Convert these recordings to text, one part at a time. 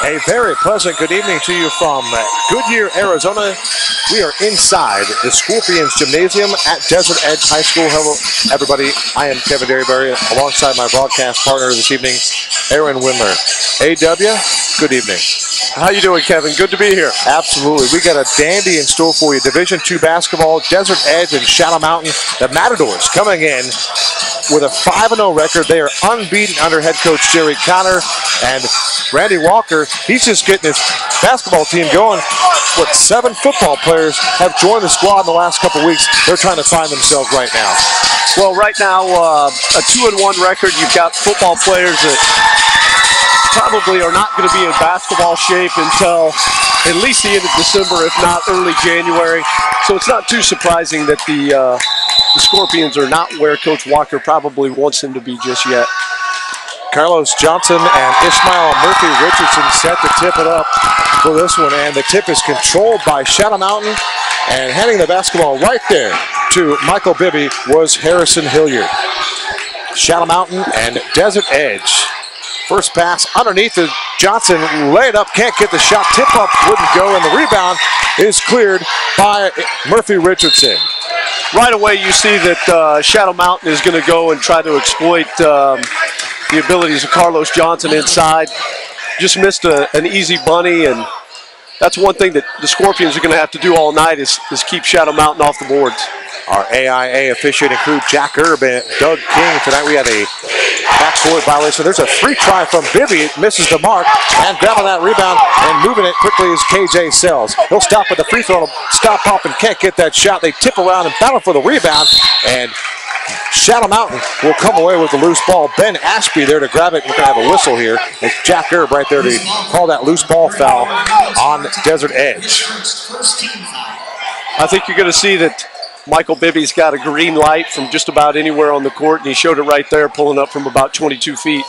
A very pleasant good evening to you from Goodyear, Arizona. We are inside the Scorpions Gymnasium at Desert Edge High School. Hello, everybody. I am Kevin Derryberry, alongside my broadcast partner this evening, Aaron Windler. AW, good evening. How you doing, Kevin? Good to be here. Absolutely. We got a dandy in store for you. Division II basketball, Desert Edge and Shadow Mountain. The Matadors coming in with a 5-0 record. They are unbeaten under head coach Jerry Connor. And Randy Walker, he's just getting his basketball team going. What, 7 football players have joined the squad in the last couple weeks. They're trying to find themselves right now. Well, right now, a 2-1 record. You've got football players that probably are not going to be in basketball shape until at least the end of December, if not early January. So it's not too surprising that the Scorpions are not where Coach Walker probably wants them to be just yet. Carlos Johnson and Ishmael Murphy Richardson set to tip it up for this one, and the tip is controlled by Shadow Mountain, and handing the basketball right there to Michael Bibby was Harrison Hilliard. Shadow Mountain and Desert Edge. First pass underneath the Johnson, lay it up, can't get the shot, tip up wouldn't go, and the rebound is cleared by Murphy Richardson. Right away you see that Shadow Mountain is going to go and try to exploit the abilities of Carlos Johnson inside. Just missed an easy bunny, and that's one thing that the Scorpions are going to have to do all night is keep Shadow Mountain off the boards. Our AIA officiating crew, Jack Erb and Doug King. Tonight we had a backcourt violation. There's a free try from Bibby. It misses the mark. And grabbing that rebound and moving it quickly is KJ Sells. He'll stop at the free throw. Stop up and can't get that shot. They tip around and battle for the rebound. And Shadow Mountain will come away with the loose ball. Ben Ashby there to grab it. We're going to have a whistle here. It's Jack Erb right there to call that loose ball foul on Desert Edge. I think you're going to see that Michael Bibby's got a green light from just about anywhere on the court, and he showed it right there, pulling up from about 22 feet.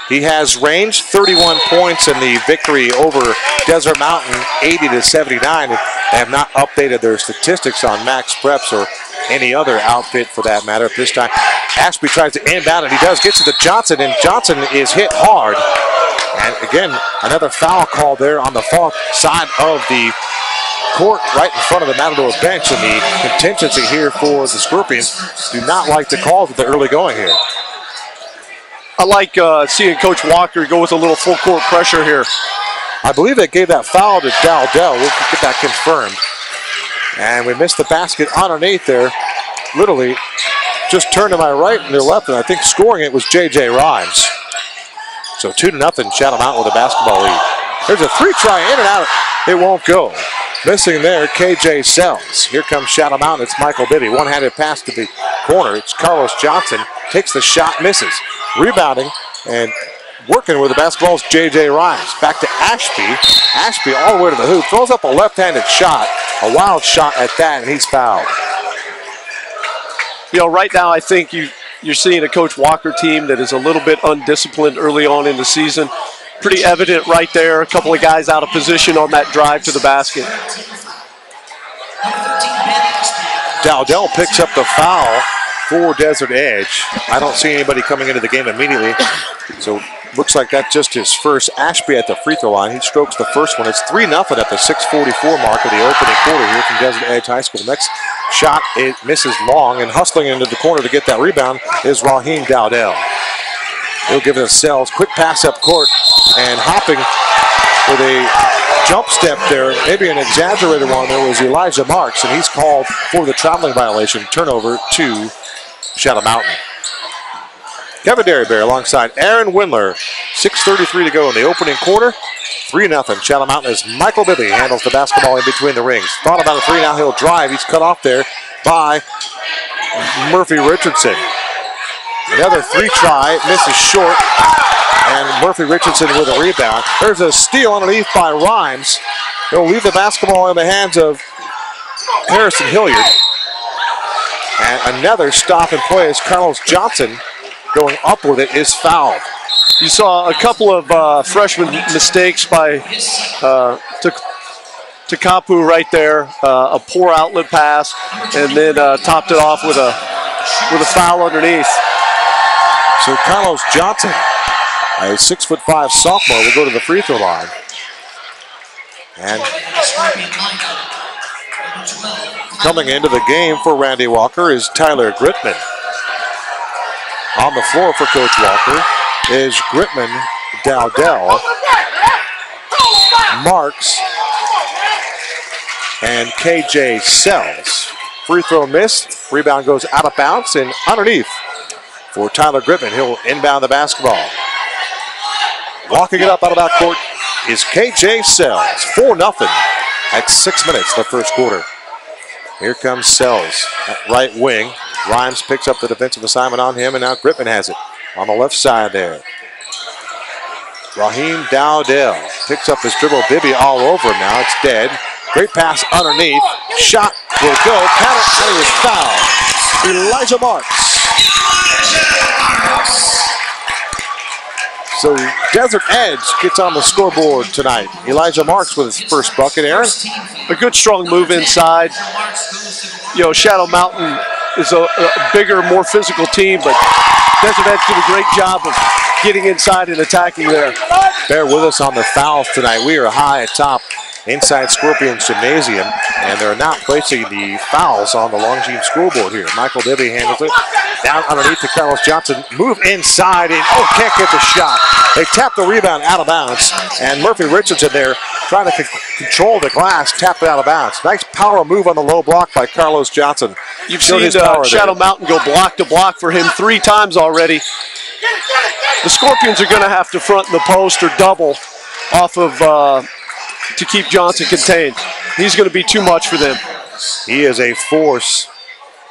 He has range, 31 points in the victory over Desert Mountain, 80-79. They have not updated their statistics on Max Preps or any other outfit for that matter at this time. Ashby tries to inbound, and he does, gets it to Johnson, and Johnson is hit hard. And again, another foul call there on the far side of the court, right in front of the Matador bench, and the contingency here for the Scorpions do not like the calls at the early going here. I like seeing Coach Walker go with a little full court pressure here. I believe they gave that foul to Dowdell. We'll get that confirmed. And we missed the basket underneath there. Literally just turned to my right and their left, and I think scoring it was J.J. Rhymes. So 2-0, Shadow Mountain with a basketball lead. There's a three try in and out. It won't go. Missing there, KJ Sells. Here comes Shadow Mountain. It's Michael Bibby. One-handed pass to the corner. It's Carlos Johnson. Takes the shot, misses. Rebounding and working with the basketball is J.J. Rhymes. Back to Ashby. Ashby all the way to the hoop. Throws up a left-handed shot. A wild shot at that, and he's fouled. You know, right now I think you're seeing a Coach Walker team that is a little bit undisciplined early on in the season. Pretty evident right there. A couple of guys out of position on that drive to the basket. Dowdell picks up the foul for Desert Edge. I don't see anybody coming into the game immediately. So looks like that's just his first. Ashby at the free throw line. He strokes the first one. It's 3-0 at the 6:44 mark of the opening quarter here from Desert Edge High School. Next shot, it misses long, and hustling into the corner to get that rebound is Raheem Dowdell. He'll give it to Sells. Quick pass up court, and hopping with a jump step there, maybe an exaggerated one there, was Elijah Marks, and he's called for the traveling violation. Turnover to Shadow Mountain. Kevin Derryberry alongside Aaron Windler. 6:33 to go in the opening quarter. 3-0. Shadow Mountain as Michael Bibby handles the basketball in between the rings. Thought about a three, now he'll drive. He's cut off there by Murphy Richardson. Another three try, misses short, and Murphy Richardson with a rebound. There's a steal underneath by Rhymes. He'll leave the basketball in the hands of Harrison Hilliard. And another stop and play as Carlos Johnson going up with it is fouled. You saw a couple of freshman mistakes by Takapu right there. A poor outlet pass, and then topped it off with a foul underneath. So Carlos Johnson A 6'5" sophomore will go to the free throw line. And coming into the game for Randy Walker is Tyler Gritman. On the floor for Coach Walker is Gritman, Dowdell, Marks, and KJ Sells. Free throw missed. Rebound goes out of bounds and underneath for Tyler Gritman. He'll inbound the basketball. Walking it up out of that court is KJ Sells. 4-0 at 6 minutes the first quarter. Here comes Sells at right wing. Rhymes picks up the defensive assignment on him, and now Gritman has it on the left side there. Raheem Dowdell picks up his dribble. Bibby all over him now. It's dead. Great pass underneath. Shot will go. Count it, and he was fouled. Elijah Marks. So Desert Edge gets on the scoreboard tonight. Elijah Marks with his first bucket, Aaron. A good strong move inside. You know, Shadow Mountain is a bigger, more physical team, but Desert Edge did a great job of getting inside and attacking there. Bear with us on the fouls tonight. We are high atop inside Scorpions Gymnasium, and they're not placing the fouls on the Longines scoreboard here. Michael Bibby handles it. Down underneath to Carlos Johnson. Move inside, and can't get the shot. They tap the rebound out of bounds, and Murphy Richardson there trying to control the glass, tapped it out of bounds. Nice power move on the low block by Carlos Johnson. You've seen Shadow Mountain go block to block for him 3 times already. The Scorpions are going to have to front in the post or double off of to keep Johnson contained. He's going to be too much for them. He is a force,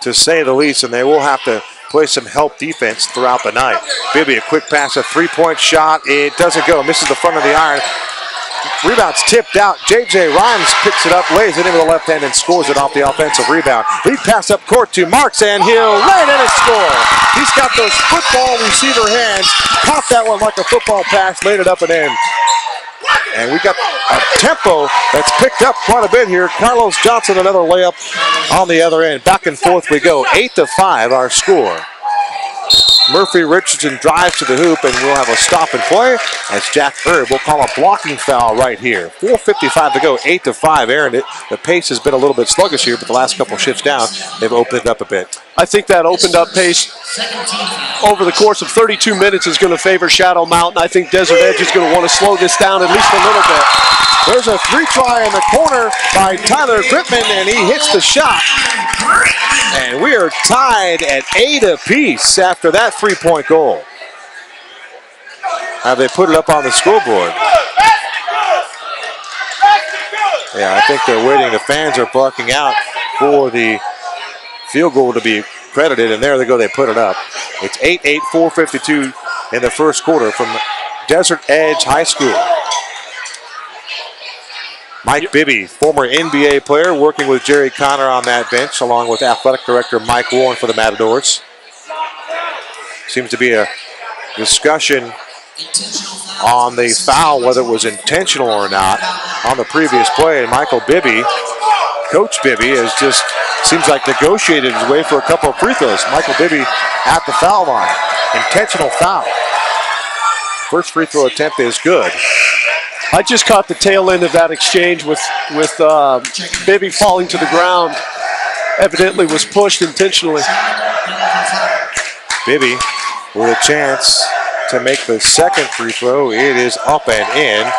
to say the least, and they will have to play some help defense throughout the night. Bibby, a quick pass, a three-point shot. It doesn't go. Misses the front of the iron. Rebound's tipped out. J.J. Rhymes picks it up, lays it into the left hand, and scores it off the offensive rebound. Lead pass up court to Marks, and he'll lay it in and score. He's got those football receiver hands. Caught that one like a football pass, laid it up and in. And we got a tempo that's picked up quite a bit here. Carlos Johnson, another layup on the other end. Back and forth we go. 8-5 our score. Murphy Richardson drives to the hoop, and we'll have a stop and play as Jack Erb will call a blocking foul right here. 4:55 to go, 8-5. Aaron, the pace has been a little bit sluggish here, but the last couple shifts down, they've opened it up a bit. I think that opened up pace over the course of 32 minutes is going to favor Shadow Mountain. I think Desert Edge is going to want to slow this down at least a little bit. There's a three-try in the corner by Tyler Gritman, and he hits the shot. And we are tied at 8 apiece after that three-point goal. Have they put it up on the scoreboard? Yeah, I think they're waiting. The fans are barking out for the field goal to be credited, and there they go. They put it up. It's 8-8, 4:52 in the first quarter from Desert Edge High School. Mike Bibby, former NBA player, working with Jerry Connor on that bench, along with athletic director Mike Warren for the Matadors. Seems to be a discussion on the foul, whether it was intentional or not, on the previous play. And Michael Bibby, Coach Bibby, has just seems like negotiated his way for a couple of free throws. Michael Bibby at the foul line. Intentional foul. First free throw attempt is good. I just caught the tail end of that exchange with Bibby falling to the ground. Evidently was pushed intentionally. Bibby with a chance to make the second free throw. It is up and in.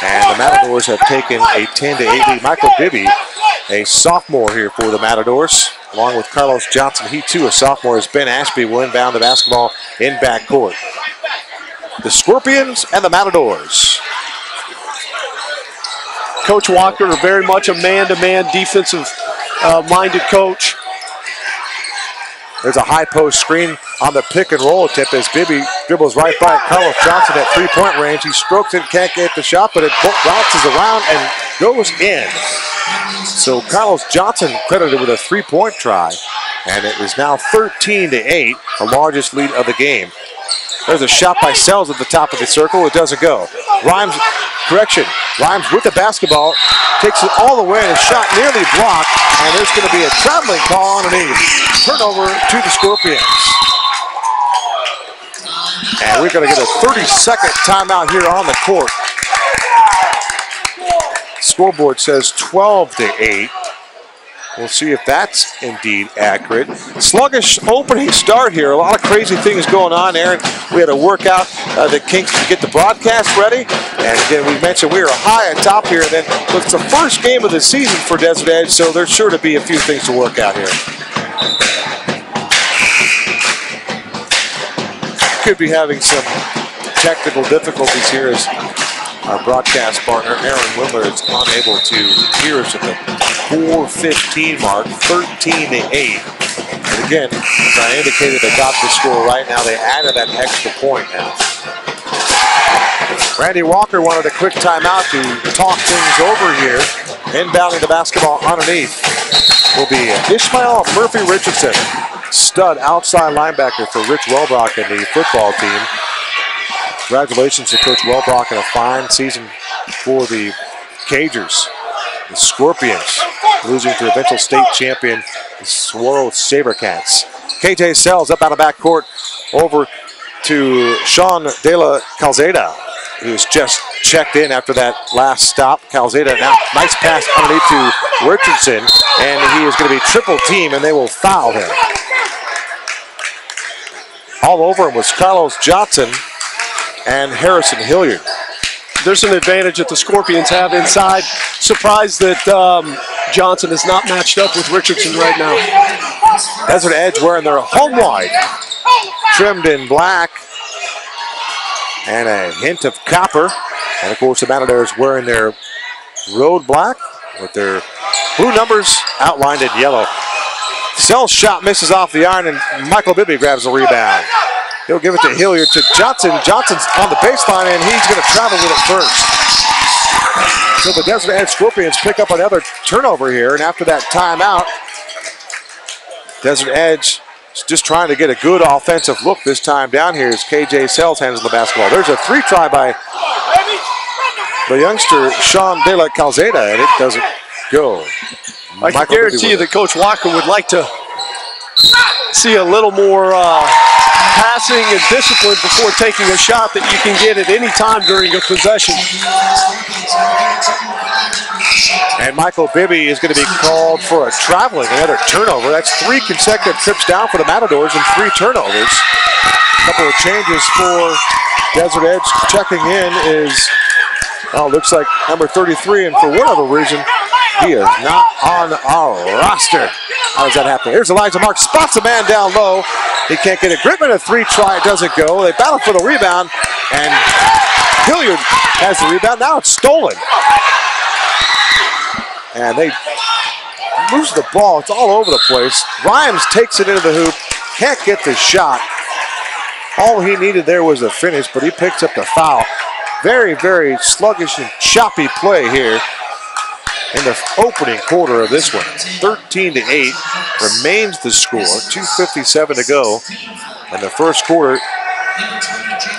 And the Matadors have taken a 10-8 lead. Michael Bibby, a sophomore here for the Matadors, along with Carlos Johnson. He too, a sophomore, as Ben Ashby will inbound the basketball in backcourt. The Scorpions and the Matadors. Coach Walker, very much a man-to-man defensive-minded coach. There's a high post screen on the pick and roll attempt as Bibby dribbles right by Carlos Johnson at three-point range. He strokes it, can't get the shot, but it bounces around and goes in. So Carlos Johnson credited with a three-point try, and it is now 13-8, the largest lead of the game. There's a shot by Sells at the top of the circle. It doesn't go. Rhymes with the basketball, takes it all the way, and a shot nearly blocked, and there's going to be a traveling call underneath. Turnover to the Scorpions. And we're going to get a 30-second timeout here on the court. Scoreboard says 12-8. We'll see if that's indeed accurate. Sluggish opening start here. A lot of crazy things going on, Aaron. We had to work out the kinks to get the broadcast ready. And again, we mentioned we were high at top here. And then it's the first game of the season for Desert Edge, so there's sure to be a few things to work out here. Could be having some technical difficulties here as our broadcast partner, Aaron Windler, is unable to hear us at the 4:15 mark, 13-8. And again, as I indicated, they got the score right now. They added that extra point now. Randy Walker wanted a quick timeout to talk things over here. Inbounding the basketball underneath will be Ishmael Murphy Richardson, stud outside linebacker for Rich Welbrock and the football team. Congratulations to Coach Welbrock and a fine season for the Cagers. The Scorpions losing to eventual state champion, the Saguaro Sabercats. KJ Sells up out of backcourt over to Sean De La Calzada, who's just checked in after that last stop. Calzada now, nice pass underneath to Richardson, and he is going to be triple team, and they will foul him. All over him was Carlos Johnson and Harrison Hilliard. There's an advantage that the Scorpions have inside. Surprised that Johnson is not matched up with Richardson right now. Desert Edge wearing their home white, trimmed in black and a hint of copper. And of course the Matadors wearing their road black with their blue numbers outlined in yellow. Sells shot misses off the iron, and Michael Bibby grabs the rebound. He'll give it to Hilliard to Johnson. Johnson's on the baseline, and he's going to travel with it first. So the Desert Edge Scorpions pick up another turnover here, and after that timeout, Desert Edge is just trying to get a good offensive look this time down here as KJ Sells handles the basketball. There's a three try by the youngster Sean De La Calzada, and it doesn't go. I can guarantee you that Coach Walker would like to see a little more passing and discipline before taking a shot that you can get at any time during a possession. And Michael Bibby is going to be called for a traveling, another turnover. That's 3 consecutive trips down for the Matadors and 3 turnovers. A couple of changes for Desert Edge. Checking in is, looks like number 33, and for whatever reason, he is not on our roster. How does that happen? Here's Elijah Marks, spots a man down low. He can't get it. Grittman, a 3 try, it doesn't go. They battle for the rebound, and Hilliard has the rebound. Now it's stolen. And they lose the ball. It's all over the place. Rhymes takes it into the hoop, can't get the shot. All he needed there was a finish, but he picks up the foul. Very, very sluggish and choppy play here in the opening quarter of this one. 13-8 remains the score. 2:57 to go in the first quarter.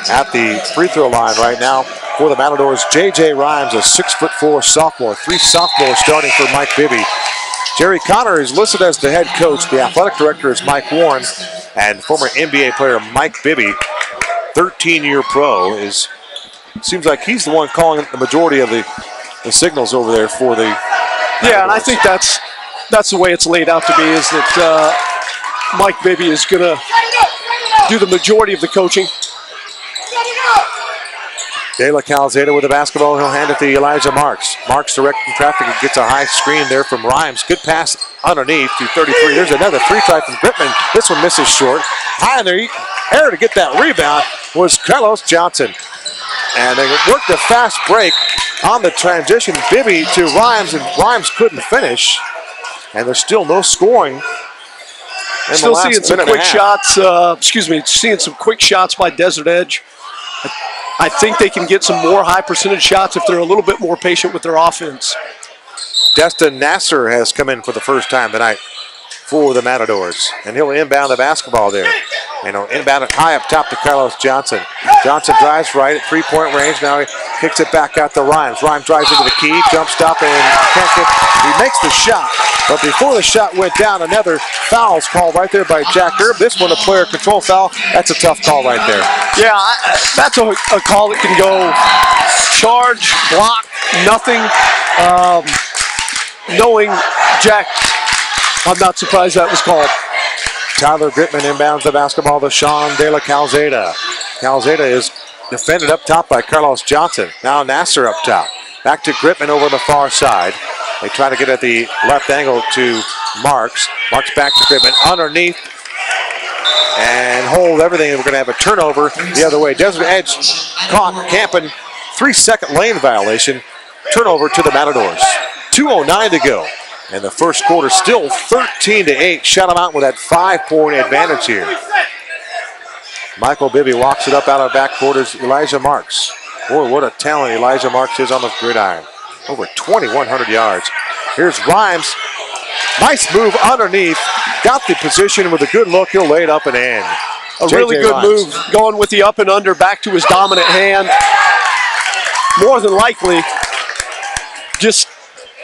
At the free throw line right now for the Matadors, J.J. Rhymes, a 6'4" sophomore. 3 sophomores starting for Mike Bibby. Jerry Connor is listed as the head coach. The athletic director is Mike Warren, and former NBA player Mike Bibby, 13-year pro, seems like he's the one calling the majority of the signals over there for the Matadors. And I think that's the way it's laid out to be, is that Mike Bibby is going to do the majority of the coaching. De La Calzada with the basketball. He'll hand it to Elijah Marks. Marks directing traffic and gets a high screen there from Rhymes. Good pass underneath to 33. There's another 3 try from Grittman. This one misses short. High in the air to get that rebound was Carlos Johnson. And they worked a fast break on the transition. Bibby to Rhymes, and Rhymes couldn't finish. And there's still no scoring. Still seeing some quick shots. Seeing some quick shots by Desert Edge. I think they can get some more high percentage shots if they're a little bit more patient with their offense. Destin Nasser has come in for the first time tonight for the Matadors, and he'll inbound the basketball there. And he'll inbound it high up top to Carlos Johnson. Johnson drives right at 3-point range. Now he kicks it back out to Rhymes. Rhymes drives into the key, jump stop, and he makes the shot. But before the shot went down, another foul's called right there by Jack Erb. This one, a player control foul. That's a tough call right there. Yeah, that's a call that can go charge, block, nothing. Knowing Jack, I'm not surprised that was called. Tyler Gritman inbounds the basketball to Sean De La Calzada. Calzada is defended up top by Carlos Johnson. Now Nasser up top. Back to Gritman over the far side. They try to get at the left angle to Marks. Marks back to Gritman underneath and hold everything. We're going to have a turnover the other way. Desert Edge caught camping. 3-second lane violation. Turnover to the Matadors. 2:09 to go. And the first quarter still 13-8. Shadow Mountain with that 5-point advantage here. Michael Bibby walks it up out of back quarters. Elijah Marks. Boy, what a talent Elijah Marks is on the gridiron. Over 2,100 yards. Here's Rhymes. Nice move underneath. Got the position with a good look. He'll lay it up and in. A really good move, going with the up and under back to his dominant hand. More than likely, just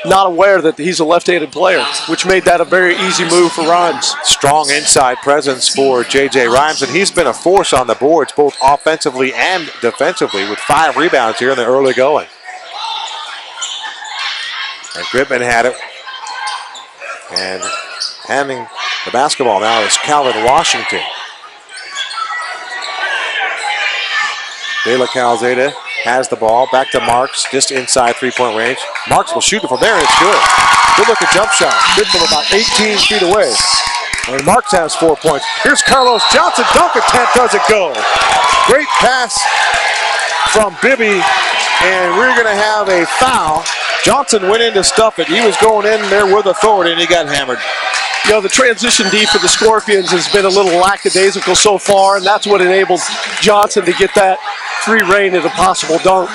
not aware that he's a left-handed player, which made that a very easy move for Rhymes. Strong inside presence for J.J. Rhymes, and he's been a force on the boards, both offensively and defensively, with 5 rebounds here in the early going. And Gritman had it. And handing the basketball now is Calvin Washington. De La Calzada has the ball. Back to Marks, just inside 3-point range. Marks will shoot it from there, and it's good. Good looking jump shot. Good from about 18 feet away. And Marks has 4 points. Here's Carlos Johnson. Dunk attempt doesn't go. Great pass from Bibby, and we're going to have a foul. Johnson went in to stuff it. He was going in there with authority, and he got hammered. You know, the transition D for the Scorpions has been a little lackadaisical so far, and that's what enabled Johnson to get that free reign at a possible dunk.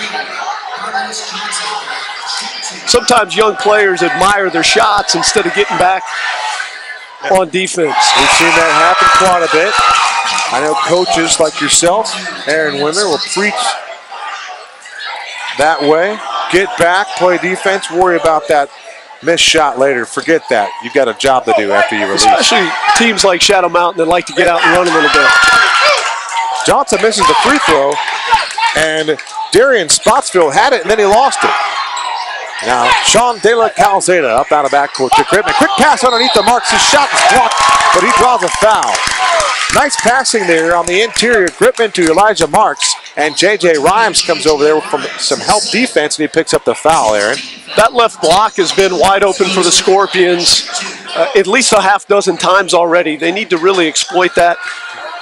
Sometimes young players admire their shots instead of getting back on defense. We've seen that happen quite a bit. I know coaches like yourself, Aaron Wimmer, will preach that way. Get back, play defense, worry about that missed shot later. Forget that. You've got a job to do after you release. Especially teams like Shadow Mountain that like to get out and run a little bit. Johnson misses the free throw, and Darian Spotsville had it, and then he lost it. Now, Sean De La Calzada up out of backcourt to Gritman. Quick pass underneath the Marks. His shot is blocked, but he draws a foul. Nice passing there on the interior. Gritman to Elijah Marks, and J.J. Rhymes comes over there from some help defense, and he picks up the foul, Aaron. That left block has been wide open for the Scorpions at least a half dozen times already. They need to really exploit that.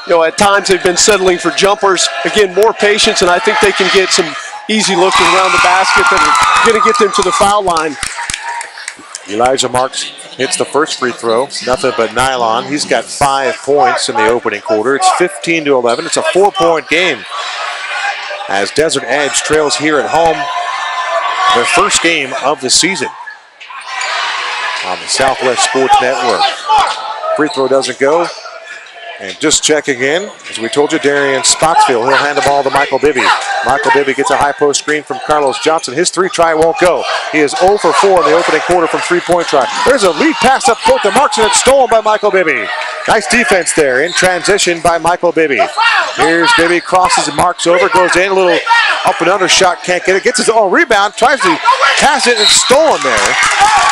You know, at times they've been settling for jumpers. Again, more patience, and I think they can get some easy looks around the basket that are going to get them to the foul line. Elijah Marks hits the first free throw. Nothing but nylon. He's got 5 points in the opening quarter. It's 15-11. It's a 4-point game as Desert Edge trails here at home their first game of the season on the Southwest Sports Network. Free throw doesn't go. And just checking in, as we told you, Darian Spotsville, he'll hand the ball to Michael Bibby. Michael Bibby gets a high post screen from Carlos Johnson. His 3 try won't go. He is 0 for 4 in the opening quarter from 3-point try. There's a lead pass up court to Marks, and it's stolen by Michael Bibby. Nice defense there in transition by Michael Bibby. Here's Bibby, crosses and Marks over, goes in, a little up and under shot, can't get it. Gets his own rebound, tries to pass it, and it's stolen there.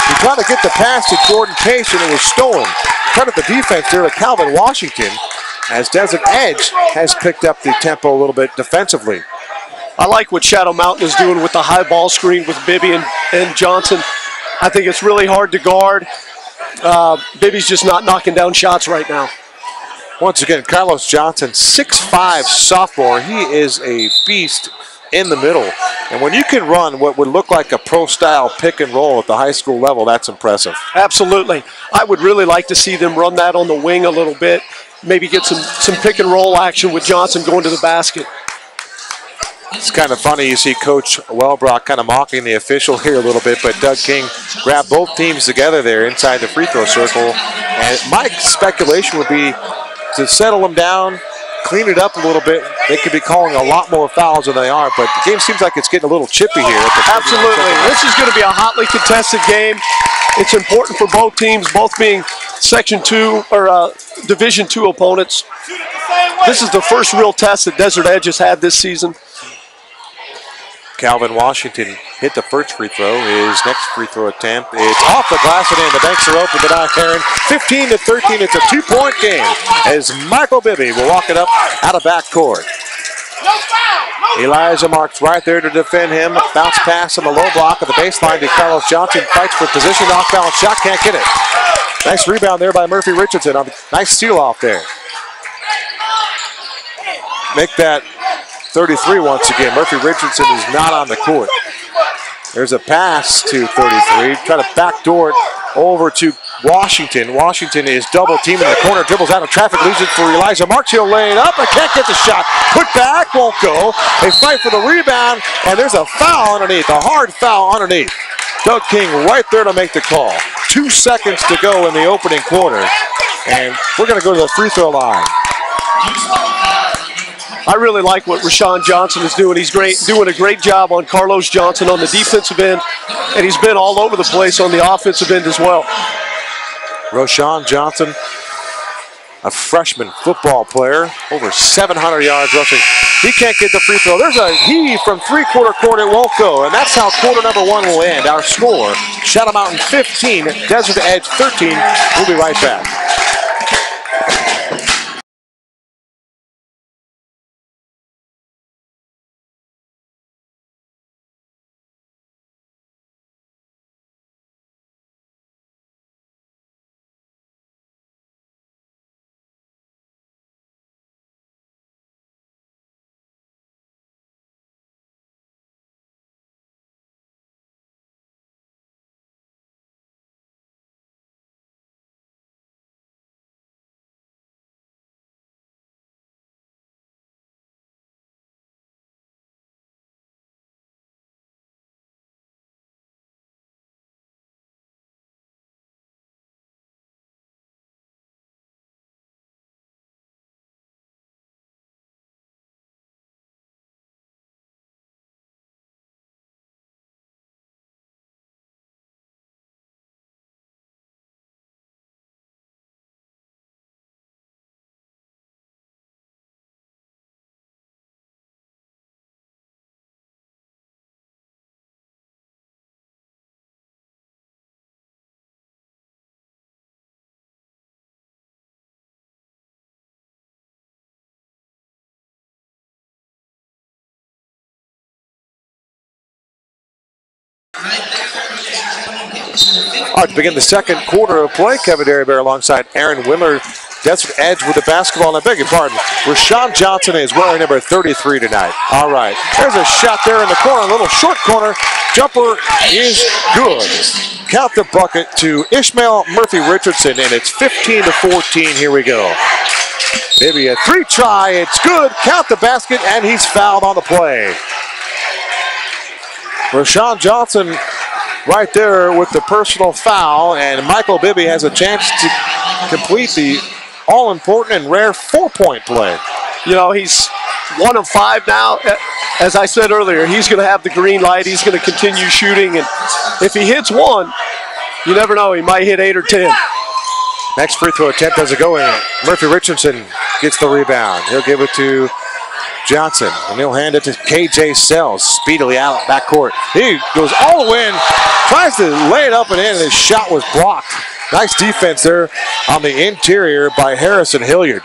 He tried to get the pass to Jordan Pace, and it was stolen. Credit the defense there to Calvin Washington, as Desert Edge has picked up the tempo a little bit defensively. I like what Shadow Mountain is doing with the high ball screen with Bibby and Johnson. I think it's really hard to guard. Bibby's just not knocking down shots right now. Once again, Carlos Johnson, 6'5" sophomore. He is a beast in the middle. And when you can run what would look like a pro-style pick and roll at the high school level, that's impressive. Absolutely. I would really like to see them run that on the wing a little bit. Maybe get some pick and roll action with Johnson going to the basket. It's kind of funny. You see Coach Wellbrock kind of mocking the official here a little bit, but Doug King grabbed both teams together there inside the free throw circle. And my speculation would be to settle them down, clean it up a little bit. They could be calling a lot more fouls than they are, but the game seems like it's getting a little chippy here. Absolutely. This is going to be a hotly contested game. It's important for both teams, both being Section 2 or Division 2 opponents. This is the first real test that Desert Edge has had this season. Calvin Washington hit the first free throw. His next free throw attempt, it's off the glass and in. The banks are open, but Heron 15-13. It's a 2-point game as Michael Bibby will walk it up out of backcourt. Elijah Marks right there to defend him. Bounce pass on the low block at the baseline to Carlos Johnson. Fights for position. Off-balance shot. Can't get it. Nice rebound there by Murphy Richardson. Nice steal off there. Make that 33 once again. Murphy Richardson is not on the court. There's a pass to 33. Try to backdoor it over to Washington. Washington is double teaming the corner. Dribbles out of traffic. Leaves it for Elijah Marks. He'll lay it up. I can't get the shot. Put back. Won't go. They fight for the rebound. And there's a foul underneath. A hard foul underneath. Doug King right there to make the call. 2 seconds to go in the opening quarter. And we're going to go to the free throw line. I really like what Rashawn Johnson is doing. He's doing a great job on Carlos Johnson on the defensive end, and he's been all over the place on the offensive end as well. Rashawn Johnson, a freshman football player, over 700 yards rushing. He can't get the free throw. There's a heave from three-quarter court. It won't go, and that's how quarter number 1 will end. Our score, Shadow Mountain 15, Desert Edge 13. We'll be right back. All right, to begin the second quarter of play, Kevin Derryberry alongside Aaron Wimmer. Desert Edge with the basketball, and I beg your pardon, Rashawn Johnson is wearing number 33 tonight. All right, there's a shot there in the corner, a little short corner. Jumper is good. Count the bucket to Ishmael Murphy Richardson, and it's 15-14. Here we go. Maybe a 3-try, it's good. Count the basket, and he's fouled on the play. Rashawn Johnson right there with the personal foul, and Michael Bibby has a chance to complete the all-important and rare 4-point play. You know, he's 1 of 5 now. As I said earlier, he's going to have the green light. He's going to continue shooting, and if he hits one, you never know. He might hit 8 or 10. Next free throw attempt doesn't go in. Murphy Richardson gets the rebound. He'll give it to Johnson, and he'll hand it to KJ Sells speedily out backcourt. He goes all the way in, tries to lay it up and in, and his shot was blocked. Nice defense there on the interior by Harrison Hilliard.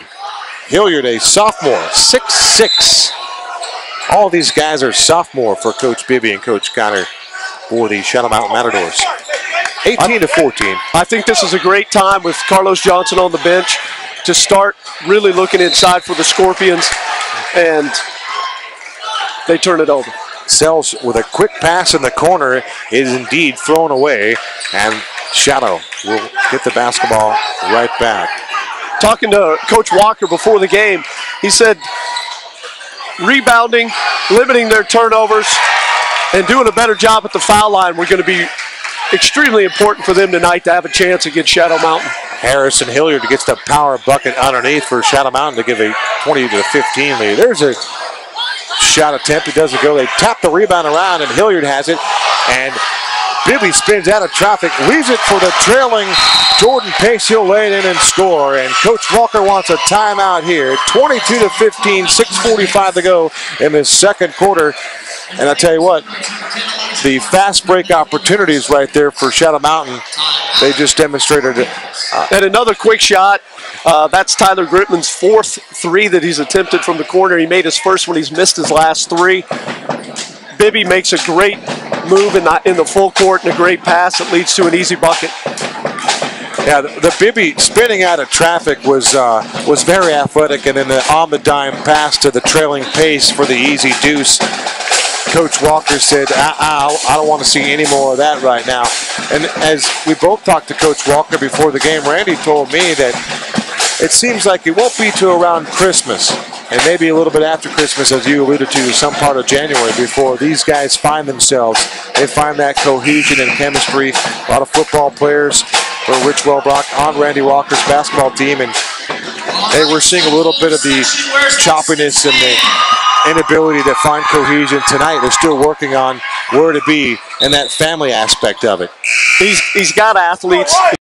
Hilliard, a sophomore, 6'6". All these guys are sophomore for Coach Bibby and Coach Connor for the Shadow Mountain Matadors. 18-14. I think this is a great time with Carlos Johnson on the bench to start really looking inside for the Scorpions, and they turn it over. Sells with a quick pass in the corner is indeed thrown away, and Shadow will get the basketball right back. Talking to Coach Walker before the game, he said rebounding, limiting their turnovers, and doing a better job at the foul line were going to be extremely important for them tonight to have a chance against Shadow Mountain. Harrison Hilliard gets the power bucket underneath for Shadow Mountain to give a 20-15 lead. There's a shot attempt. It doesn't go. They tap the rebound around, and Hilliard has it. And Bibby spins out of traffic, leaves it for the trailing Jordan Pace, he'll lay it in and score. And Coach Walker wants a timeout here. 22-15, 6:45 to go in the second quarter. And I tell you what, the fast break opportunities right there for Shadow Mountain, they just demonstrated it. And another quick shot. That's Tyler Gritman's fourth three that he's attempted from the corner. He made his first one. He's missed his last three. Bibby makes a great move in the full court and a great pass that leads to an easy bucket. Yeah, the Bibby spinning out of traffic was very athletic, and then the on-the-dime pass to the trailing Pace for the easy deuce. Coach Walker said, I don't want to see any more of that right now. And as we both talked to Coach Walker before the game, Randy told me that it seems like it won't be till around Christmas, and maybe a little bit after Christmas, as you alluded to, some part of January, before these guys find themselves. They find that cohesion and chemistry. A lot of football players for Rich Wellbrock on Randy Walker's basketball team, and hey, we're seeing a little bit of the choppiness and the inability to find cohesion tonight. They're still working on where to be and that family aspect of it. He's got athletes.